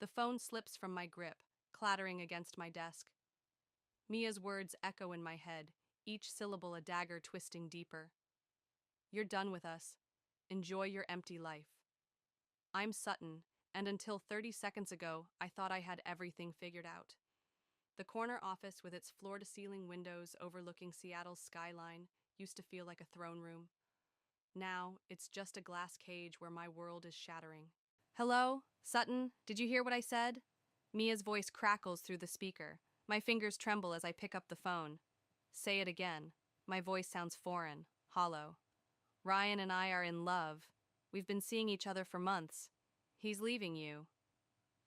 The phone slips from my grip, clattering against my desk. Mia's words echo in my head, each syllable a dagger twisting deeper. You're done with us. Enjoy your empty life. I'm Sutton, and until 30 seconds ago, I thought I had everything figured out. The corner office with its floor-to-ceiling windows overlooking Seattle's skyline used to feel like a throne room. Now, it's just a glass cage where my world is shattering. Hello? Sutton, did you hear what I said? Mia's voice crackles through the speaker. My fingers tremble as I pick up the phone. Say it again. My voice sounds foreign, hollow. Ryan and I are in love. We've been seeing each other for months. He's leaving you.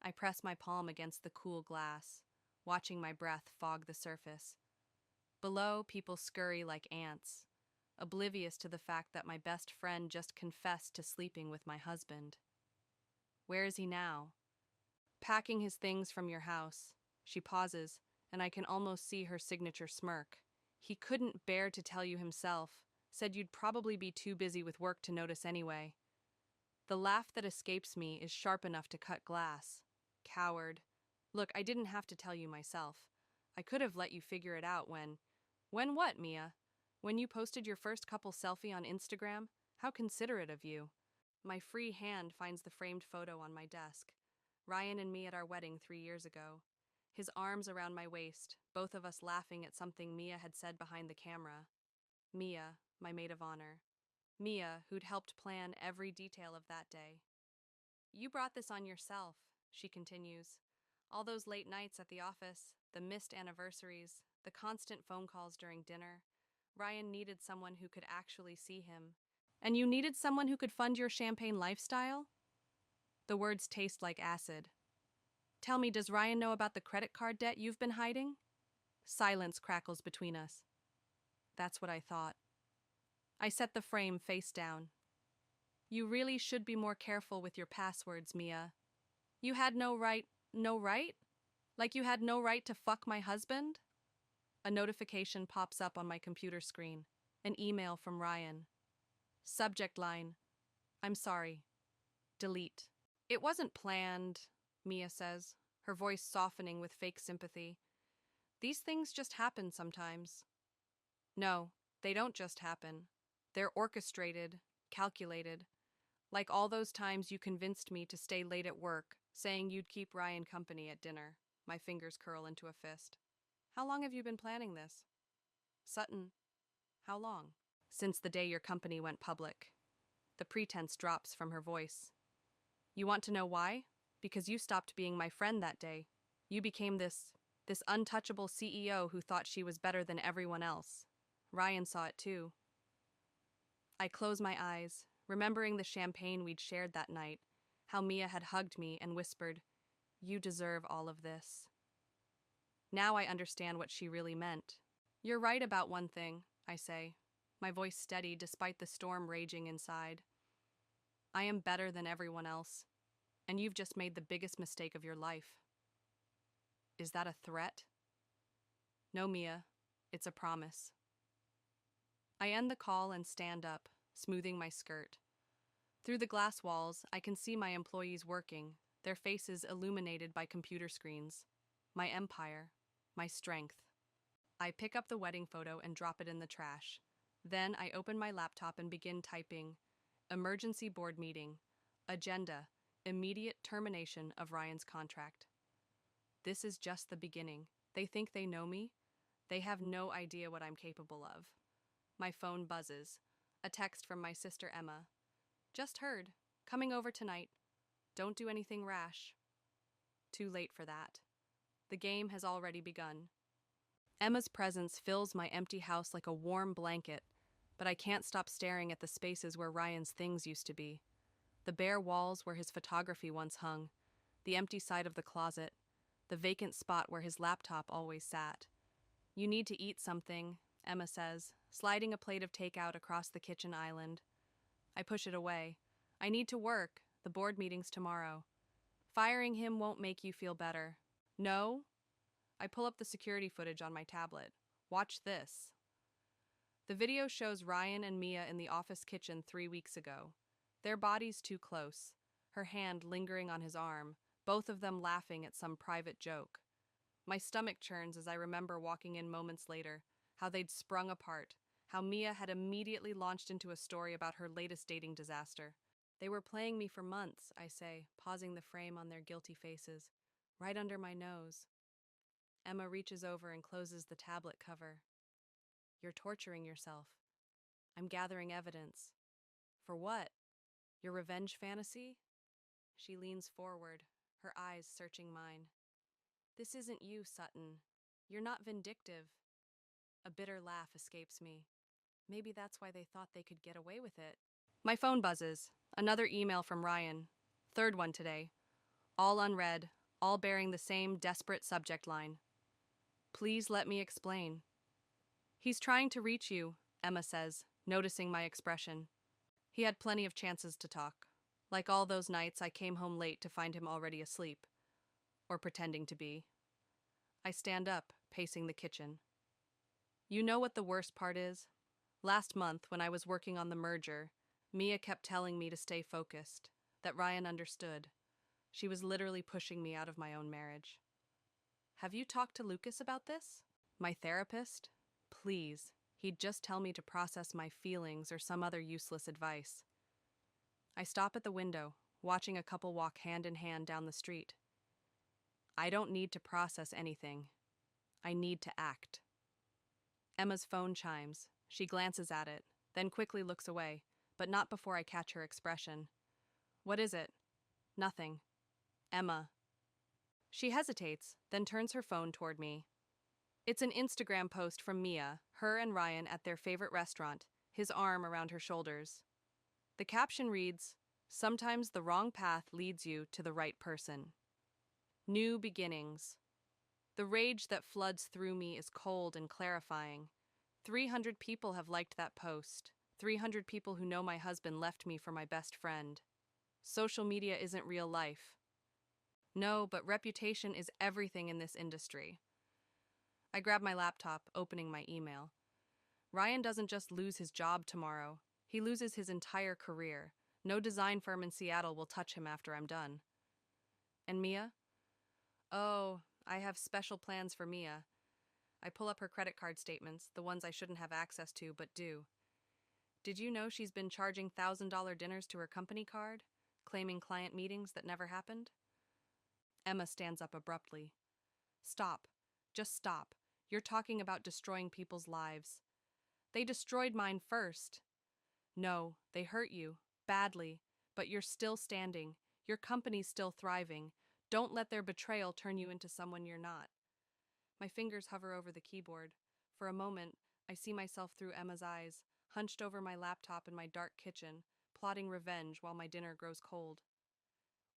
I press my palm against the cool glass, watching my breath fog the surface. Below, people scurry like ants, oblivious to the fact that my best friend just confessed to sleeping with my husband. Where is he now? Packing his things from your house. She pauses, and I can almost see her signature smirk. He couldn't bear to tell you himself, said you'd probably be too busy with work to notice anyway. The laugh that escapes me is sharp enough to cut glass. Coward. Look, I didn't have to tell you myself. I could have let you figure it out when... When what, Mia? When you posted your first couple selfie on Instagram? How considerate of you. My free hand finds the framed photo on my desk. Ryan and me at our wedding 3 years ago. His arms around my waist, both of us laughing at something Mia had said behind the camera. Mia, my maid of honor. Mia, who'd helped plan every detail of that day. You brought this on yourself, she continues. All those late nights at the office, the missed anniversaries, the constant phone calls during dinner. Ryan needed someone who could actually see him. And you needed someone who could fund your champagne lifestyle? The words taste like acid. Tell me, does Ryan know about the credit card debt you've been hiding? Silence crackles between us. That's what I thought. I set the frame face down. You really should be more careful with your passwords, Mia. You had no right? Like you had no right to fuck my husband? A notification pops up on my computer screen. An email from Ryan. Subject line: I'm sorry. Delete. It wasn't planned, Mia says, her voice softening with fake sympathy. These things just happen sometimes. No, they don't just happen. They're orchestrated, calculated. Like all those times you convinced me to stay late at work, saying you'd keep Ryan company at dinner. My fingers curl into a fist. How long have you been planning this? Sutton, how long? Since the day your company went public. The pretense drops from her voice. You want to know why? Because you stopped being my friend that day. You became this untouchable CEO who thought she was better than everyone else. Ryan saw it too. I close my eyes, remembering the champagne we'd shared that night, how Mia had hugged me and whispered, "You deserve all of this." Now I understand what she really meant. You're right about one thing, I say, my voice steady despite the storm raging inside. I am better than everyone else, and you've just made the biggest mistake of your life. Is that a threat? No, Mia, it's a promise. I end the call and stand up, smoothing my skirt. Through the glass walls, I can see my employees working, their faces illuminated by computer screens. My empire, my strength. I pick up the wedding photo and drop it in the trash. Then I open my laptop and begin typing, emergency board meeting, agenda, immediate termination of Ryan's contract. This is just the beginning. They think they know me. They have no idea what I'm capable of. My phone buzzes. A text from my sister Emma. Just heard. Coming over tonight. Don't do anything rash. Too late for that. The game has already begun. Emma's presence fills my empty house like a warm blanket, but I can't stop staring at the spaces where Ryan's things used to be. The bare walls where his photography once hung, the empty side of the closet, the vacant spot where his laptop always sat. You need to eat something, Emma says, sliding a plate of takeout across the kitchen island. I push it away. I need to work. The board meeting's tomorrow. Firing him won't make you feel better. No? I pull up the security footage on my tablet. Watch this. The video shows Ryan and Mia in the office kitchen 3 weeks ago. Their bodies too close, her hand lingering on his arm, both of them laughing at some private joke. My stomach churns as I remember walking in moments later, how they'd sprung apart, how Mia had immediately launched into a story about her latest dating disaster. They were playing me for months, I say, pausing the frame on their guilty faces, right under my nose. Emma reaches over and closes the tablet cover. You're torturing yourself. I'm gathering evidence. For what? Your revenge fantasy? She leans forward, her eyes searching mine. This isn't you, Sutton. You're not vindictive. A bitter laugh escapes me. Maybe that's why they thought they could get away with it. My phone buzzes. Another email from Ryan. Third one today. All unread, all bearing the same desperate subject line. Please let me explain. He's trying to reach you, Emma says, noticing my expression. He had plenty of chances to talk. Like all those nights, I came home late to find him already asleep. Or pretending to be. I stand up, pacing the kitchen. You know what the worst part is? Last month, when I was working on the merger, Mia kept telling me to stay focused, that Ryan understood. She was literally pushing me out of my own marriage. Have you talked to Lucas about this? My therapist? Please. He'd just tell me to process my feelings or some other useless advice. I stop at the window, watching a couple walk hand in hand down the street. I don't need to process anything. I need to act. Emma's phone chimes. She glances at it, then quickly looks away, but not before I catch her expression. What is it? Nothing. Emma. She hesitates, then turns her phone toward me. It's an Instagram post from Mia, her and Ryan at their favorite restaurant, his arm around her shoulders. The caption reads, "Sometimes the wrong path leads you to the right person." New beginnings. The rage that floods through me is cold and clarifying. 300 people have liked that post. 300 people who know my husband left me for my best friend. Social media isn't real life. No, but reputation is everything in this industry. I grab my laptop, opening my email. Ryan doesn't just lose his job tomorrow. He loses his entire career. No design firm in Seattle will touch him after I'm done. And Mia? Oh, I have special plans for Mia. I pull up her credit card statements, the ones I shouldn't have access to but do. Did you know she's been charging $1,000 dinners to her company card, claiming client meetings that never happened? Emma stands up abruptly. Stop. Just stop. You're talking about destroying people's lives. They destroyed mine first. No, they hurt you, badly, but you're still standing. Your company's still thriving. Don't let their betrayal turn you into someone you're not. My fingers hover over the keyboard. For a moment, I see myself through Emma's eyes, hunched over my laptop in my dark kitchen, plotting revenge while my dinner grows cold.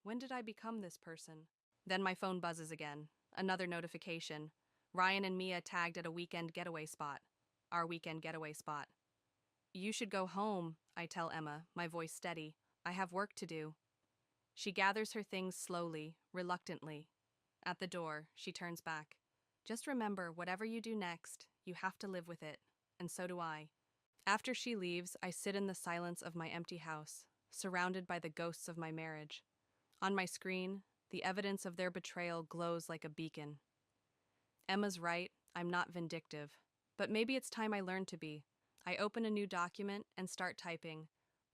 When did I become this person? Then my phone buzzes again. Another notification. Ryan and Mia tagged at a weekend getaway spot. Our weekend getaway spot. You should go home, I tell Emma, my voice steady. I have work to do. She gathers her things slowly, reluctantly. At the door, she turns back. Just remember, whatever you do next, you have to live with it, and so do I. After she leaves, I sit in the silence of my empty house, surrounded by the ghosts of my marriage. On my screen, the evidence of their betrayal glows like a beacon. Emma's right, I'm not vindictive. But maybe it's time I learned to be. I open a new document and start typing.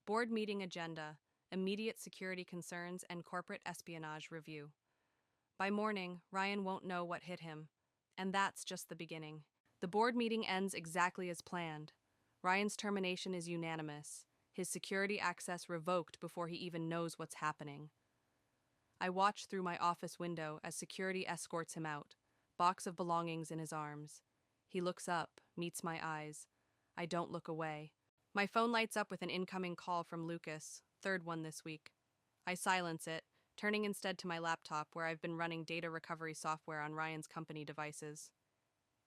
Board meeting agenda, immediate security concerns, and corporate espionage review. By morning, Ryan won't know what hit him. And that's just the beginning. The board meeting ends exactly as planned. Ryan's termination is unanimous, his security access revoked before he even knows what's happening. I watch through my office window as security escorts him out, box of belongings in his arms. He looks up, meets my eyes. I don't look away. My phone lights up with an incoming call from Lucas, third one this week. I silence it, turning instead to my laptop where I've been running data recovery software on Ryan's company devices.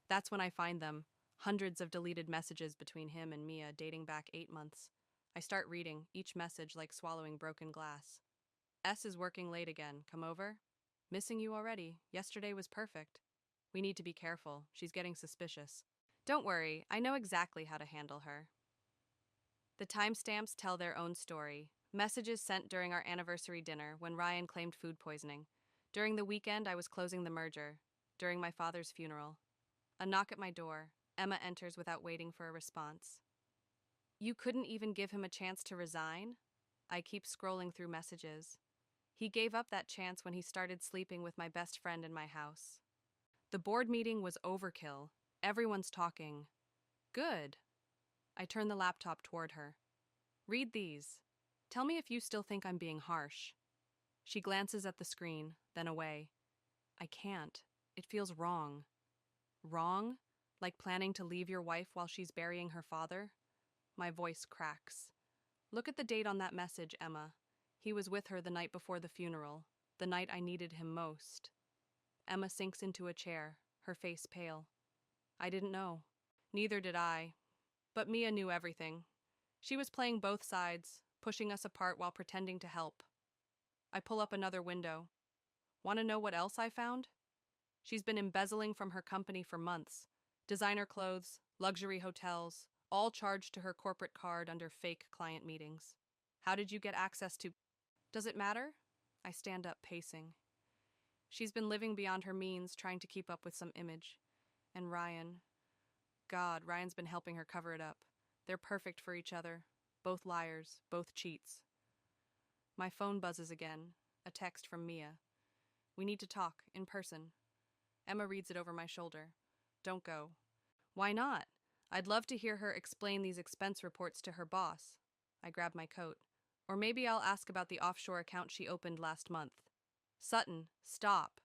That's when I find them, hundreds of deleted messages between him and Mia dating back 8 months. I start reading, each message like swallowing broken glass. S is working late again. Come over? Missing you already. Yesterday was perfect. We need to be careful. She's getting suspicious. Don't worry, I know exactly how to handle her. The timestamps tell their own story. Messages sent during our anniversary dinner when Ryan claimed food poisoning. During the weekend, I was closing the merger. During my father's funeral. A knock at my door. Emma enters without waiting for a response. You couldn't even give him a chance to resign? I keep scrolling through messages. He gave up that chance when he started sleeping with my best friend in my house. The board meeting was overkill. Everyone's talking. Good. I turn the laptop toward her. Read these. Tell me if you still think I'm being harsh. She glances at the screen, then away. I can't. It feels wrong. Wrong? Like planning to leave your wife while she's burying her father? My voice cracks. Look at the date on that message, Emma. He was with her the night before the funeral, the night I needed him most. Emma sinks into a chair, her face pale. I didn't know. Neither did I. But Mia knew everything. She was playing both sides, pushing us apart while pretending to help. I pull up another window. Want to know what else I found? She's been embezzling from her company for months. Designer clothes, luxury hotels, all charged to her corporate card under fake client meetings. How did you get access to... Does it matter? I stand up, pacing. She's been living beyond her means, trying to keep up with some image. And Ryan... God, Ryan's been helping her cover it up. They're perfect for each other. Both liars, both cheats. My phone buzzes again. A text from Mia. We need to talk, in person. Emma reads it over my shoulder. Don't go. Why not? I'd love to hear her explain these expense reports to her boss. I grab my coat. Or maybe I'll ask about the offshore account she opened last month. Sutton, stop.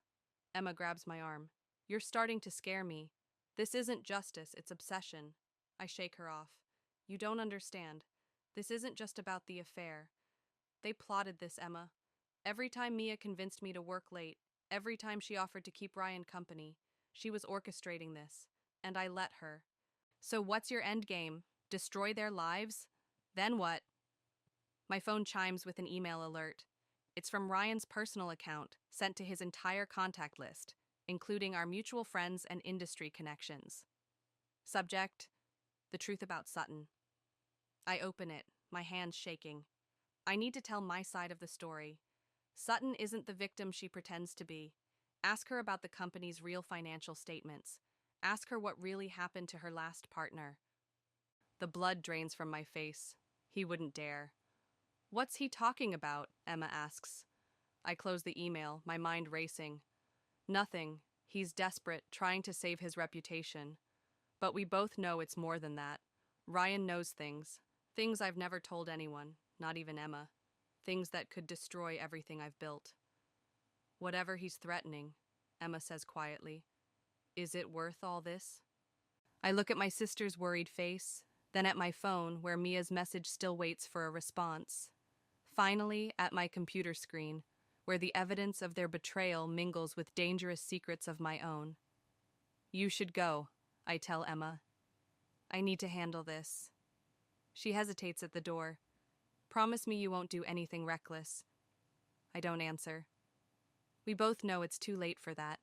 Emma grabs my arm. You're starting to scare me. This isn't justice, it's obsession. I shake her off. You don't understand. This isn't just about the affair. They plotted this, Emma. Every time Mia convinced me to work late, every time she offered to keep Ryan company, she was orchestrating this, and I let her. So what's your end game? Destroy their lives? Then what? My phone chimes with an email alert. It's from Ryan's personal account, sent to his entire contact list, including our mutual friends and industry connections. Subject: the truth about Sutton. I open it, my hands shaking. I need to tell my side of the story. Sutton isn't the victim she pretends to be. Ask her about the company's real financial statements. Ask her what really happened to her last partner. The blood drains from my face. He wouldn't dare. What's he talking about? Emma asks. I close the email, my mind racing. Nothing. He's desperate, trying to save his reputation. But we both know it's more than that. Ryan knows things. Things I've never told anyone, not even Emma. Things that could destroy everything I've built. Whatever he's threatening, Emma says quietly. Is it worth all this? I look at my sister's worried face, then at my phone where Mia's message still waits for a response. Finally, at my computer screen, where the evidence of their betrayal mingles with dangerous secrets of my own. You should go, I tell Emma. I need to handle this. She hesitates at the door. Promise me you won't do anything reckless. I don't answer. We both know it's too late for that.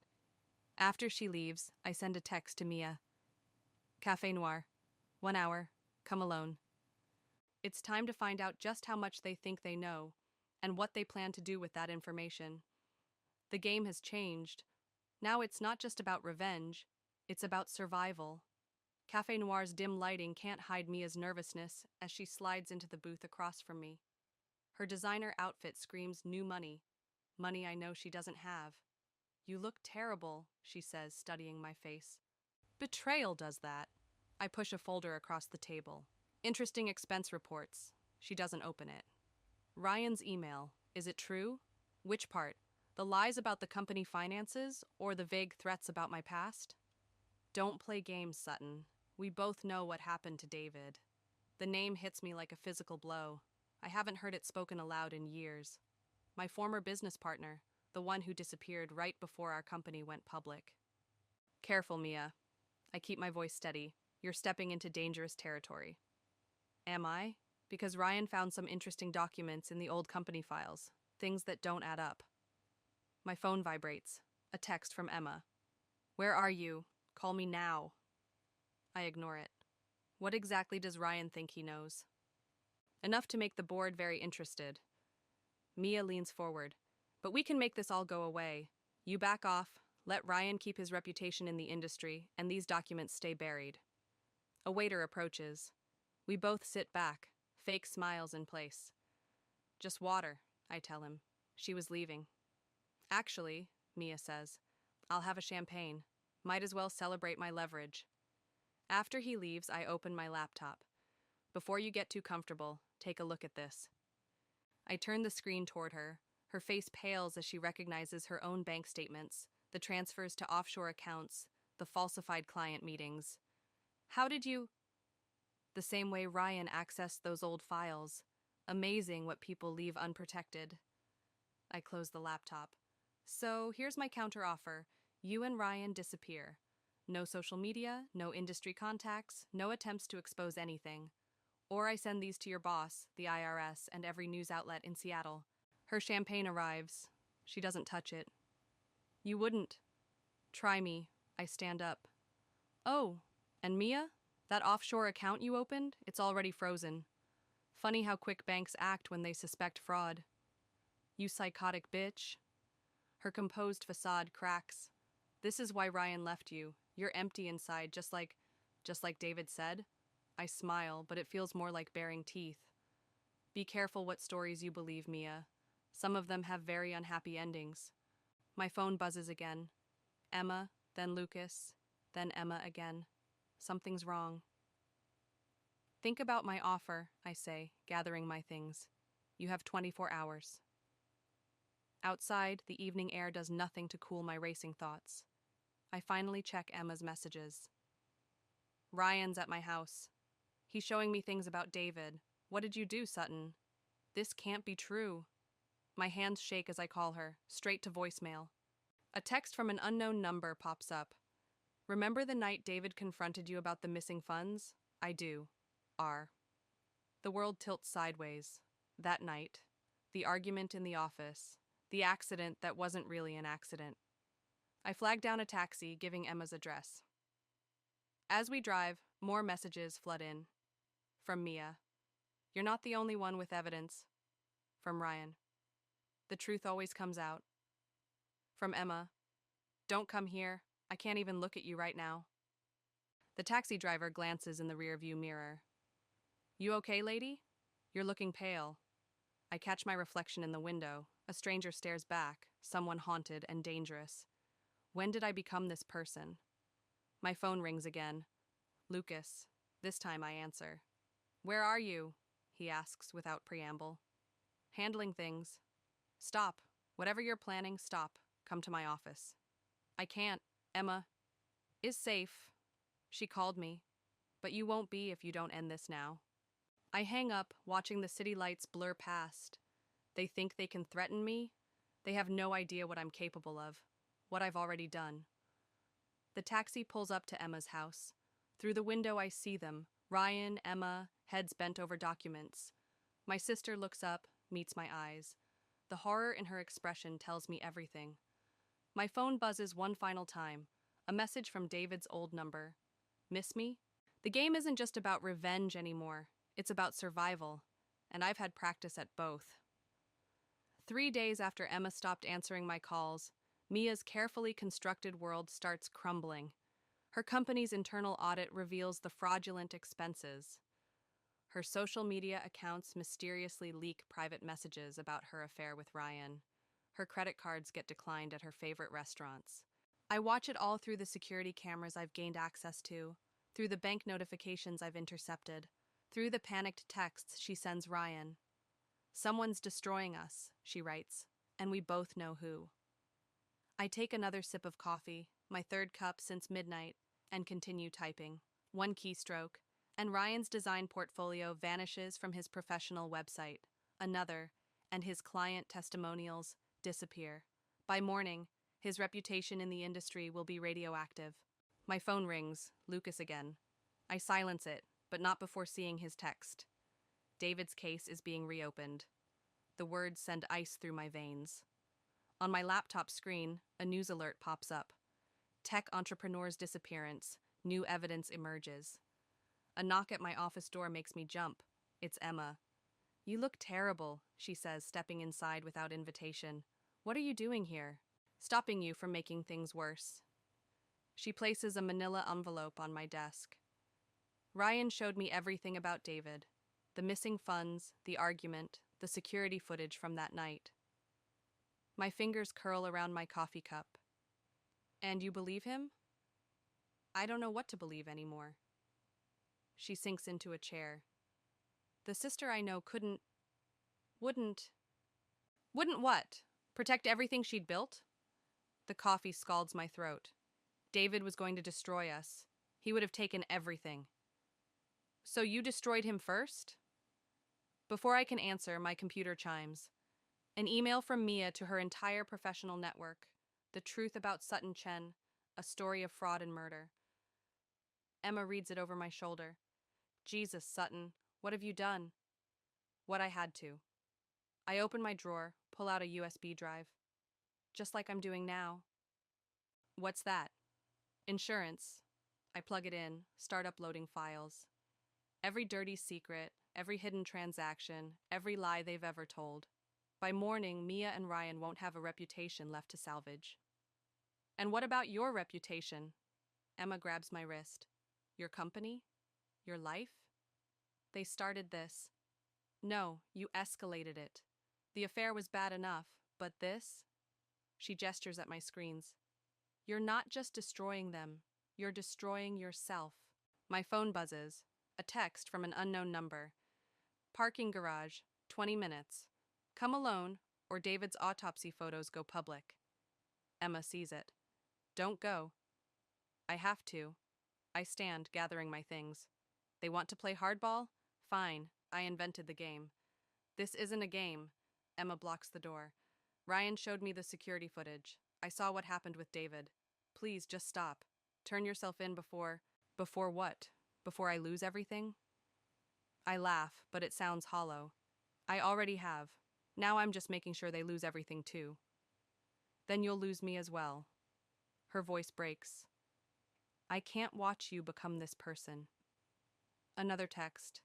After she leaves, I send a text to Mia. Café Noir. 1 hour. Come alone. It's time to find out just how much they think they know, and what they plan to do with that information. The game has changed. Now it's not just about revenge, it's about survival. Café Noir's dim lighting can't hide Mia's nervousness as she slides into the booth across from me. Her designer outfit screams new money, money I know she doesn't have. You look terrible, she says, studying my face. Betrayal does that. I push a folder across the table. Interesting expense reports. She doesn't open it. Ryan's email. Is it true? Which part? The lies about the company finances or the vague threats about my past? Don't play games, Sutton. We both know what happened to David. The name hits me like a physical blow. I haven't heard it spoken aloud in years. My former business partner, the one who disappeared right before our company went public. Careful, Mia. I keep my voice steady. You're stepping into dangerous territory. Am I? Because Ryan found some interesting documents in the old company files, things that don't add up. My phone vibrates. A text from Emma. Where are you? Call me now. I ignore it. What exactly does Ryan think he knows? Enough to make the board very interested. Mia leans forward. But we can make this all go away. You back off, let Ryan keep his reputation in the industry, and these documents stay buried. A waiter approaches. We both sit back, fake smiles in place. Just water, I tell him. She was leaving. Actually, Mia says, I'll have a champagne. Might as well celebrate my leverage. After he leaves, I open my laptop. Before you get too comfortable, take a look at this. I turn the screen toward her. Her face pales as she recognizes her own bank statements, the transfers to offshore accounts, the falsified client meetings. How did you? The same way Ryan accessed those old files. Amazing what people leave unprotected. I close the laptop. So here's my counteroffer. You and Ryan disappear. No social media, no industry contacts, no attempts to expose anything. Or I send these to your boss, the IRS, and every news outlet in Seattle. Her champagne arrives. She doesn't touch it. You wouldn't. Try me. I stand up. Oh, and Mia? That offshore account you opened? It's already frozen. Funny how quick banks act when they suspect fraud. You psychotic bitch. Her composed facade cracks. This is why Ryan left you. You're empty inside, just like David said. I smile, but it feels more like baring teeth. Be careful what stories you believe, Mia. Some of them have very unhappy endings. My phone buzzes again. Emma, then Lucas, then Emma again. Something's wrong. Think about my offer, I say, gathering my things. You have 24 hours. Outside, the evening air does nothing to cool my racing thoughts. I finally check Emma's messages. Ryan's at my house. He's showing me things about David. What did you do, Sutton? This can't be true. My hands shake as I call her, straight to voicemail. A text from an unknown number pops up. Remember the night David confronted you about the missing funds? I do. R. The world tilts sideways. That night. The argument in the office. The accident that wasn't really an accident. I flag down a taxi, giving Emma's address. As we drive, more messages flood in. From Mia. You're not the only one with evidence. From Ryan. The truth always comes out. From Emma. Don't come here. I can't even look at you right now. The taxi driver glances in the rearview mirror. You okay, lady? You're looking pale. I catch my reflection in the window. A stranger stares back, someone haunted and dangerous. When did I become this person? My phone rings again. Lucas. This time I answer. Where are you? He asks without preamble. Handling things. Stop. Whatever you're planning, stop. Come to my office. I can't. Emma is safe. She called me. But you won't be if you don't end this now. I hang up, watching the city lights blur past. They think they can threaten me. They have no idea what I'm capable of, what I've already done. The taxi pulls up to Emma's house. Through the window I see them, Ryan, Emma, heads bent over documents. My sister looks up, meets my eyes. The horror in her expression tells me everything. My phone buzzes one final time, a message from David's old number. Miss me? The game isn't just about revenge anymore. It's about survival, and I've had practice at both. 3 days after Emma stopped answering my calls, Mia's carefully constructed world starts crumbling. Her company's internal audit reveals the fraudulent expenses. Her social media accounts mysteriously leak private messages about her affair with Ryan. Her credit cards get declined at her favorite restaurants. I watch it all through the security cameras I've gained access to, through the bank notifications I've intercepted, through the panicked texts she sends Ryan. Someone's destroying us, she writes, and we both know who. I take another sip of coffee, my third cup since midnight, and continue typing. One keystroke, and Ryan's design portfolio vanishes from his professional website. Another, and his client testimonials disappear. By morning, his reputation in the industry will be radioactive. My phone rings, Lucas again. I silence it, but not before seeing his text. David's case is being reopened. The words send ice through my veins. On my laptop screen, a news alert pops up. Tech entrepreneur's disappearance. New evidence emerges. A knock at my office door makes me jump. It's Emma. You look terrible, she says, stepping inside without invitation. What are you doing here? stopping you from making things worse. She places a manila envelope on my desk. Ryan showed me everything about David, the missing funds, the argument, the security footage from that night. My fingers curl around my coffee cup. And you believe him? I don't know what to believe anymore. She sinks into a chair. The sister I know wouldn't what? Protect everything she'd built? The coffee scalds my throat. David was going to destroy us. He would have taken everything. So you destroyed him first? Before I can answer, my computer chimes. An email from Mia to her entire professional network. The truth about Sutton Chen, a story of fraud and murder. Emma reads it over my shoulder. Jesus, Sutton, what have you done? What I had to. I open my drawer, pull out a USB drive. Just like I'm doing now. What's that? Insurance. I plug it in, start uploading files. Every dirty secret, every hidden transaction, every lie they've ever told. By morning, Mia and Ryan won't have a reputation left to salvage. And what about your reputation? Emma grabs my wrist. Your company? Your life? They started this. No, you escalated it. The affair was bad enough, but this? She gestures at my screens. You're not just destroying them, you're destroying yourself. My phone buzzes. A text from an unknown number. Parking garage, 20 minutes. Come alone, or David's autopsy photos go public. Emma sees it. Don't go. I have to. I stand, gathering my things. They want to play hardball? Fine, I invented the game. This isn't a game. Emma blocks the door. Ryan showed me the security footage. I saw what happened with David. Please, just stop. Turn yourself in before... Before what? Before I lose everything? I laugh, but it sounds hollow. I already have. Now I'm just making sure they lose everything too. Then you'll lose me as well. Her voice breaks. I can't watch you become this person. Another text.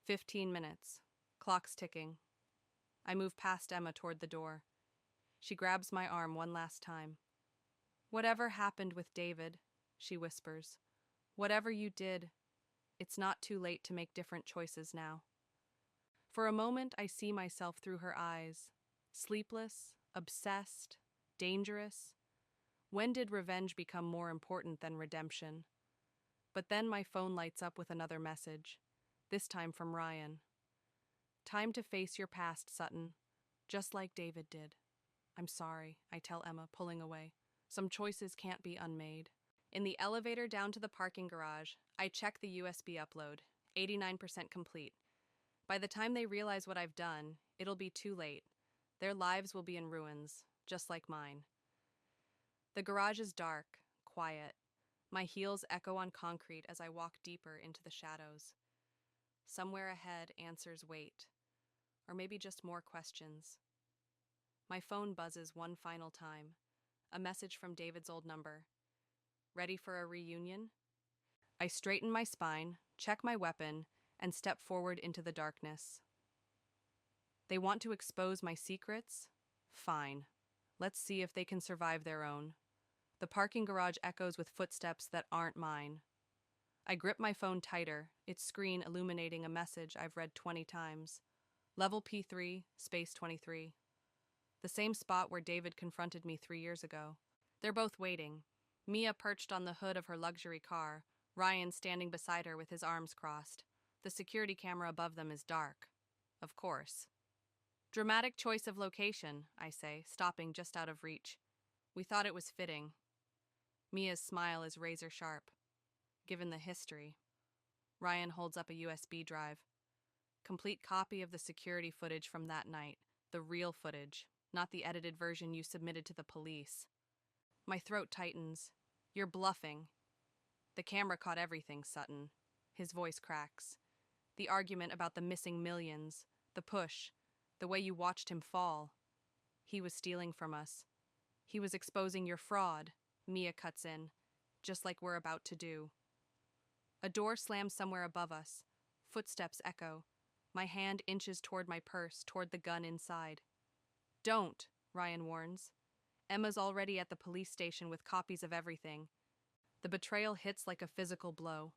15 minutes. Clock's ticking. I move past Emma toward the door. She grabs my arm one last time. Whatever happened with David, she whispers. Whatever you did, it's not too late to make different choices now. For a moment, I see myself through her eyes. Sleepless, obsessed, dangerous. When did revenge become more important than redemption? But then my phone lights up with another message, this time from Ryan. Time to face your past, Sutton, just like David did. I'm sorry, I tell Emma, pulling away. Some choices can't be unmade. In the elevator down to the parking garage, I check the USB upload, 89% complete. By the time they realize what I've done, it'll be too late. Their lives will be in ruins, just like mine. The garage is dark, quiet. My heels echo on concrete as I walk deeper into the shadows. Somewhere ahead, answers wait. Or maybe just more questions. My phone buzzes one final time. A message from David's old number. Ready for a reunion? I straighten my spine, check my weapon, and step forward into the darkness. They want to expose my secrets? Fine. Let's see if they can survive their own. The parking garage echoes with footsteps that aren't mine. I grip my phone tighter, its screen illuminating a message I've read 20 times. Level P3, space 23. The same spot where David confronted me 3 years ago. They're both waiting. Mia perched on the hood of her luxury car, Ryan standing beside her with his arms crossed. The security camera above them is dark. Of course. Dramatic choice of location, I say, stopping just out of reach. We thought it was fitting. Mia's smile is razor sharp. Given the history. Ryan holds up a USB drive. Complete copy of the security footage from that night. The real footage, not the edited version you submitted to the police. My throat tightens. You're bluffing. The camera caught everything, Sutton. His voice cracks. The argument about the missing millions, the push, the way you watched him fall. He was stealing from us. He was exposing your fraud, Mia cuts in, just like we're about to do. A door slams somewhere above us. Footsteps echo. My hand inches toward my purse, toward the gun inside. Don't, Ryan warns. Emma's already at the police station with copies of everything. The betrayal hits like a physical blow.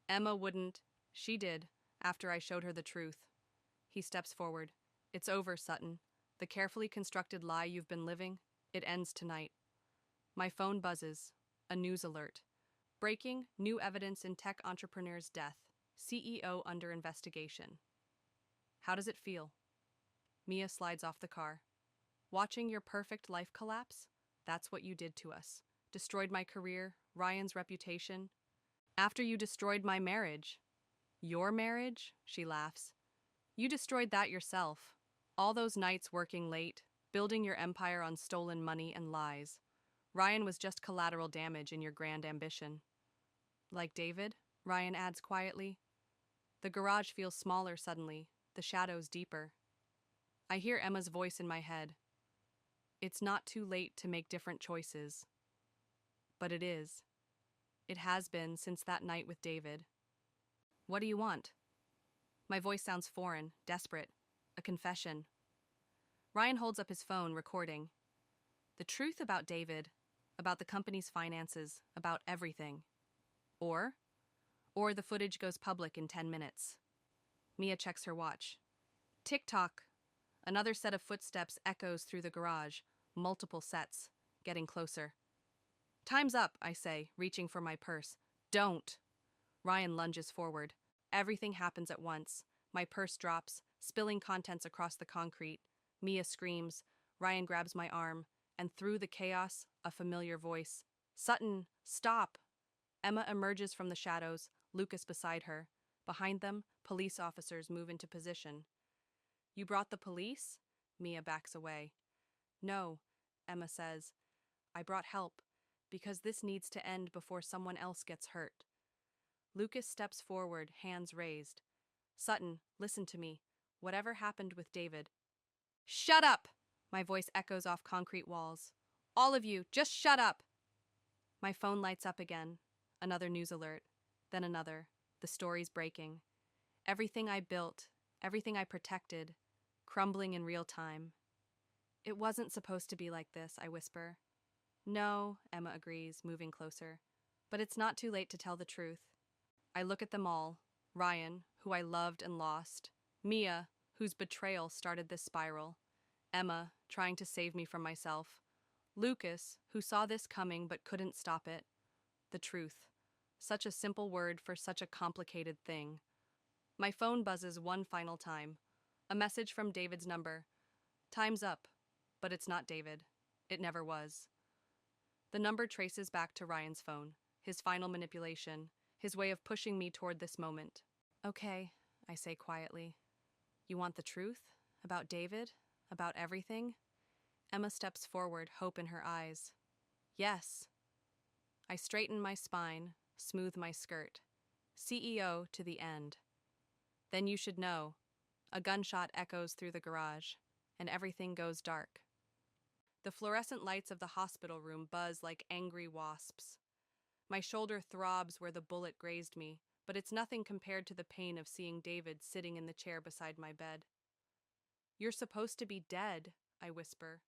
Emma wouldn't. She did, after I showed her the truth. He steps forward. It's over, Sutton. The carefully constructed lie you've been living, it ends tonight. My phone buzzes. A news alert. Breaking, new evidence in tech entrepreneur's death. CEO under investigation. How does it feel? Mia slides off the car. Watching your perfect life collapse? That's what you did to us. Destroyed my career, Ryan's reputation. After you destroyed my marriage. Your marriage? She laughs. You destroyed that yourself. All those nights working late, building your empire on stolen money and lies. Ryan was just collateral damage in your grand ambition. Like David? Ryan adds quietly. The garage feels smaller suddenly, the shadows deeper. I hear Emma's voice in my head. It's not too late to make different choices. But it is. It has been since that night with David. What do you want? My voice sounds foreign, desperate. A confession. Ryan holds up his phone, recording. The truth about David, about the company's finances, about everything. Or the footage goes public in 10 minutes. Mia checks her watch. Tick-tock. Another set of footsteps echoes through the garage, multiple sets, getting closer. Time's up, I say, reaching for my purse. Don't. Ryan lunges forward. Everything happens at once. My purse drops, spilling contents across the concrete. Mia screams. Ryan grabs my arm, and through the chaos, a familiar voice. Sutton, stop! Emma emerges from the shadows, Lucas beside her. Behind them, police officers move into position. You brought the police? Mia backs away. No, Emma says. I brought help, because this needs to end before someone else gets hurt. Lucas steps forward, hands raised. Sutton, listen to me. Whatever happened with David. Shut up! My voice echoes off concrete walls. All of you, just shut up! My phone lights up again. Another news alert. Then another. The story's breaking. Everything I built, everything I protected, crumbling in real time. It wasn't supposed to be like this, I whisper. No, Emma agrees, moving closer. But it's not too late to tell the truth. I look at them all. Ryan, who I loved and lost. Mia, whose betrayal started this spiral. Emma, trying to save me from myself. Lucas, who saw this coming but couldn't stop it. The truth. Such a simple word for such a complicated thing. My phone buzzes one final time. A message from David's number. Time's up, but it's not David. It never was. The number traces back to Ryan's phone, his final manipulation, his way of pushing me toward this moment. Okay, I say quietly. You want the truth? About David? About everything? Emma steps forward, hope in her eyes. Yes. I straighten my spine, smooth my skirt. CEO to the end. Then you should know. A gunshot echoes through the garage, and everything goes dark. The fluorescent lights of the hospital room buzz like angry wasps. My shoulder throbs where the bullet grazed me, but it's nothing compared to the pain of seeing David sitting in the chair beside my bed. You're supposed to be dead, I whisper.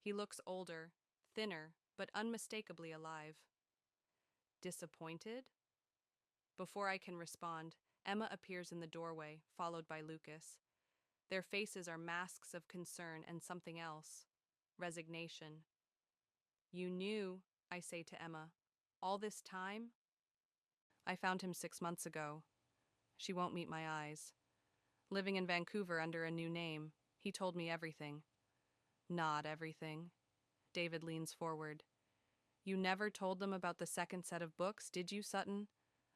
He looks older, thinner, but unmistakably alive. Disappointed? Before I can respond, Emma appears in the doorway, followed by Lucas. Their faces are masks of concern and something else. Resignation. You knew, I say to Emma, all this time? I found him 6 months ago. She won't meet my eyes. Living in Vancouver under a new name, he told me everything. Not everything. David leans forward. You never told them about the second set of books, did you, Sutton?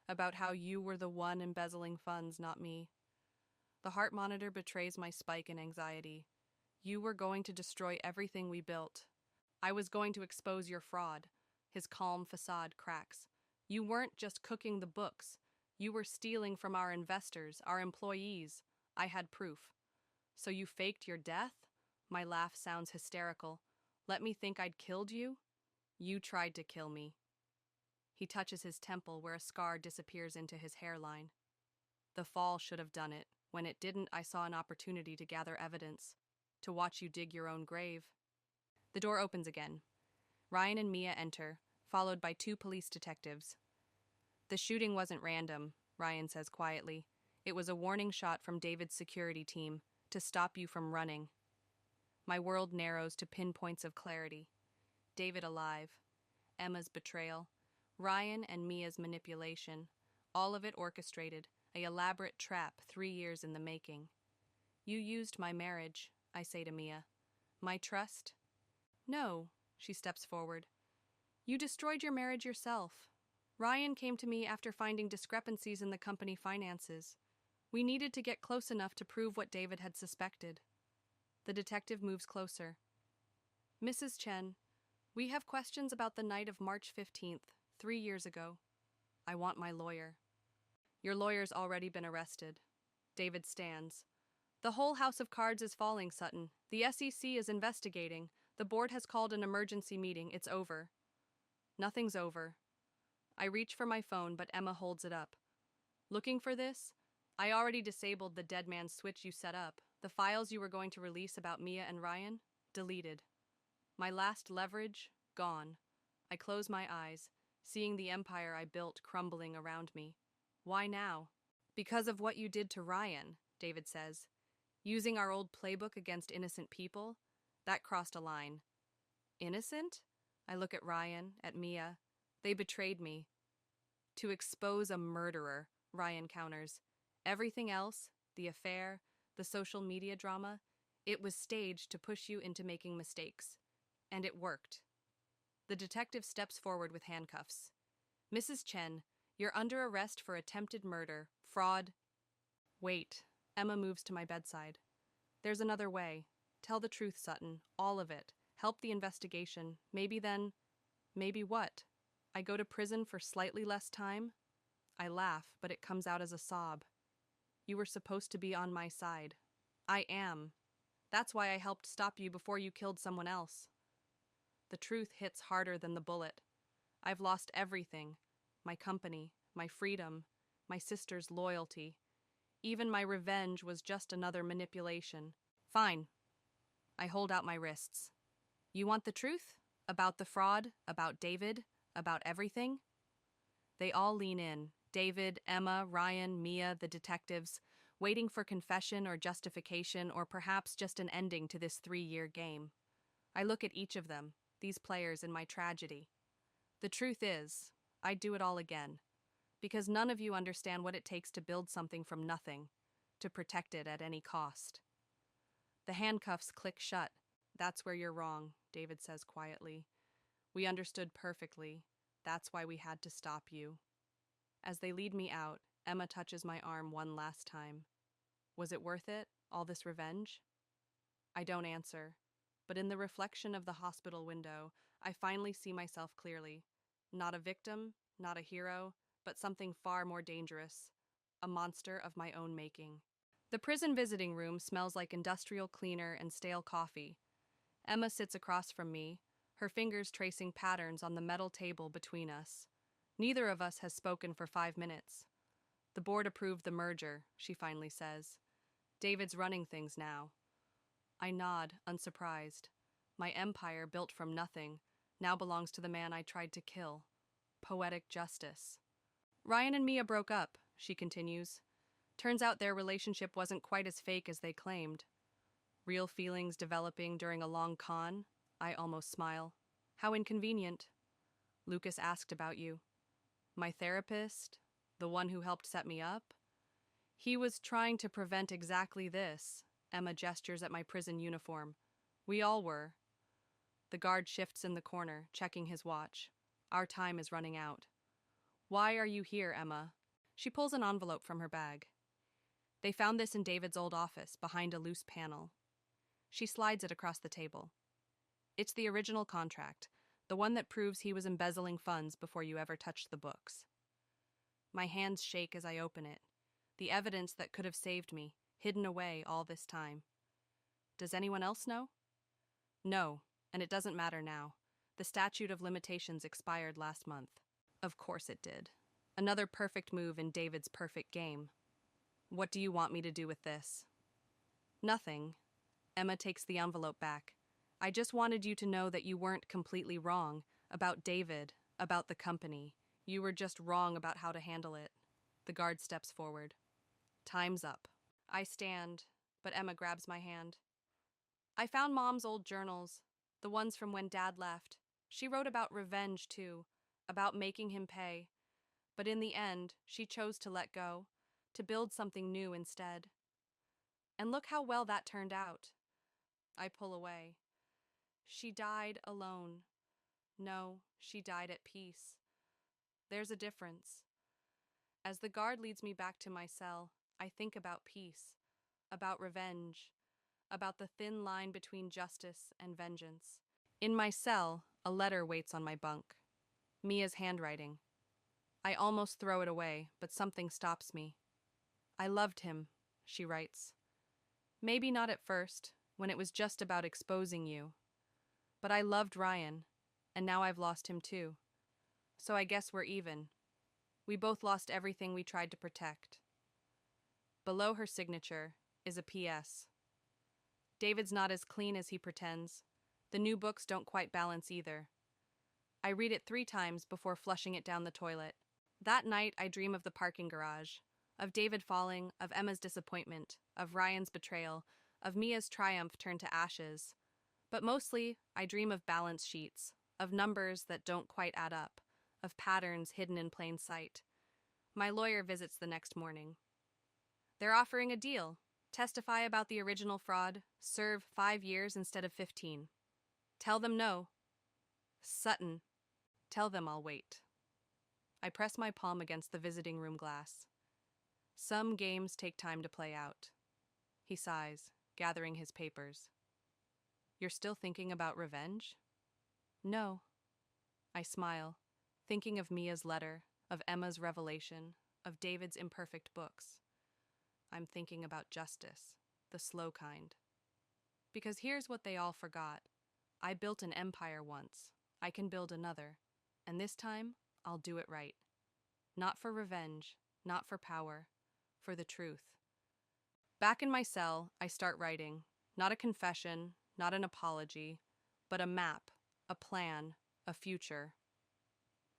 About how you were the one embezzling funds, not me. The heart monitor betrays my spike in anxiety. You were going to destroy everything we built. I was going to expose your fraud. His calm facade cracks. You weren't just cooking the books. You were stealing from our investors, our employees. I had proof. So you faked your death? My laugh sounds hysterical. Let me think I'd killed you? You tried to kill me. He touches his temple where a scar disappears into his hairline. The fall should have done it. When it didn't, I saw an opportunity to gather evidence, to watch you dig your own grave. The door opens again. Ryan and Mia enter, followed by two police detectives. The shooting wasn't random, Ryan says quietly. It was a warning shot from David's security team to stop you from running. My world narrows to pinpoints of clarity. David alive, Emma's betrayal, Ryan and Mia's manipulation, all of it orchestrated, an elaborate trap 3 years in the making. You used my marriage, I say to Mia. My trust? No, she steps forward. You destroyed your marriage yourself. Ryan came to me after finding discrepancies in the company finances. We needed to get close enough to prove what David had suspected. The detective moves closer. Mrs. Chen, we have questions about the night of March 15th, 3 years ago. I want my lawyer. Your lawyer's already been arrested. David stands. The whole house of cards is falling, Sutton. The SEC is investigating. The board has called an emergency meeting. It's over. Nothing's over. I reach for my phone, but Emma holds it up. Looking for this? I already disabled the dead man's switch you set up. The files you were going to release about Mia and Ryan? Deleted. My last leverage? Gone. I close my eyes, seeing the empire I built crumbling around me. Why now? Because of what you did to Ryan, David says. Using our old playbook against innocent people? That crossed a line. Innocent? I look at Ryan, at Mia. They betrayed me. To expose a murderer, Ryan counters. Everything else, the affair, the social media drama, it was staged to push you into making mistakes. And it worked. The detective steps forward with handcuffs. Mrs. Chen, you're under arrest for attempted murder, fraud. Wait. Emma moves to my bedside. There's another way. Tell the truth, Sutton. All of it. Help the investigation. Maybe then... Maybe what? I go to prison for slightly less time? I laugh, but it comes out as a sob. You were supposed to be on my side. I am. That's why I helped stop you before you killed someone else. The truth hits harder than the bullet. I've lost everything. My company, my freedom, my sister's loyalty. Even my revenge was just another manipulation. Fine. I hold out my wrists. You want the truth? About the fraud? About David? About everything? They all lean in. David, Emma, Ryan, Mia, the detectives, waiting for confession or justification or perhaps just an ending to this 3-year game. I look at each of them, these players in my tragedy. The truth is, I'd do it all again. Because none of you understand what it takes to build something from nothing, to protect it at any cost. The handcuffs click shut. That's where you're wrong, David says quietly. We understood perfectly. That's why we had to stop you. As they lead me out, Emma touches my arm one last time. Was it worth it, all this revenge? I don't answer, but in the reflection of the hospital window, I finally see myself clearly. Not a victim, not a hero, but something far more dangerous. A monster of my own making. The prison visiting room smells like industrial cleaner and stale coffee. Emma sits across from me, her fingers tracing patterns on the metal table between us. Neither of us has spoken for 5 minutes. The board approved the merger, she finally says. David's running things now. I nod, unsurprised. My empire, built from nothing, now belongs to the man I tried to kill. Poetic justice. Ryan and Mia broke up, she continues. Turns out their relationship wasn't quite as fake as they claimed. Real feelings developing during a long con? I almost smile. How inconvenient. Lucas asked about you. My therapist? The one who helped set me up? He was trying to prevent exactly this. Emma gestures at my prison uniform. We all were. The guard shifts in the corner, checking his watch. Our time is running out. Why are you here, Emma? She pulls an envelope from her bag. They found this in David's old office, behind a loose panel. She slides it across the table. It's the original contract, the one that proves he was embezzling funds before you ever touched the books. My hands shake as I open it. The evidence that could have saved me, hidden away all this time. Does anyone else know? No, and it doesn't matter now. The statute of limitations expired last month. Of course it did. Another perfect move in David's perfect game. What do you want me to do with this? Nothing. Emma takes the envelope back. I just wanted you to know that you weren't completely wrong about David, about the company. You were just wrong about how to handle it. The guard steps forward. Time's up. I stand, but Emma grabs my hand. I found Mom's old journals, the ones from when Dad left. She wrote about revenge, too, about making him pay. But in the end, she chose to let go, to build something new instead. And look how well that turned out. I pull away. She died alone. No, she died at peace. There's a difference. As the guard leads me back to my cell, I think about peace, about revenge, about the thin line between justice and vengeance. In my cell, a letter waits on my bunk. Mia's handwriting. I almost throw it away, but something stops me. I loved him, she writes. Maybe not at first, when it was just about exposing you. But I loved Ryan, and now I've lost him too. So I guess we're even. We both lost everything we tried to protect. Below her signature is a PS. David's not as clean as he pretends. The new books don't quite balance either. I read it 3 times before flushing it down the toilet. That night, I dream of the parking garage, of David falling, of Emma's disappointment, of Ryan's betrayal, of Mia's triumph turned to ashes. But mostly, I dream of balance sheets, of numbers that don't quite add up, of patterns hidden in plain sight. My lawyer visits the next morning. They're offering a deal. Testify about the original fraud, serve 5 years instead of 15. Tell them no. Sutton, tell them I'll wait. I press my palm against the visiting room glass. Some games take time to play out. He sighs, gathering his papers. You're still thinking about revenge? No. I smile, thinking of Mia's letter, of Emma's revelation, of David's imperfect books. I'm thinking about justice, the slow kind. Because here's what they all forgot. I built an empire once. I can build another. And this time, I'll do it right. Not for revenge, not for power, for the truth. Back in my cell, I start writing. Not a confession, not an apology, but a map, a plan, a future.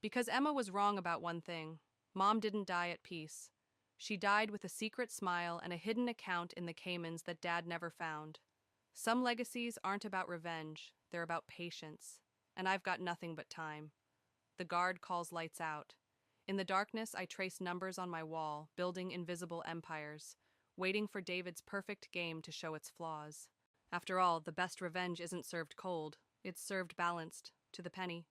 Because Emma was wrong about one thing. Mom didn't die at peace. She died with a secret smile and a hidden account in the Caymans that Dad never found. Some legacies aren't about revenge, they're about patience. And I've got nothing but time. The guard calls lights out. In the darkness, I trace numbers on my wall, building invisible empires, waiting for David's perfect game to show its flaws. After all, the best revenge isn't served cold, it's served balanced, to the penny.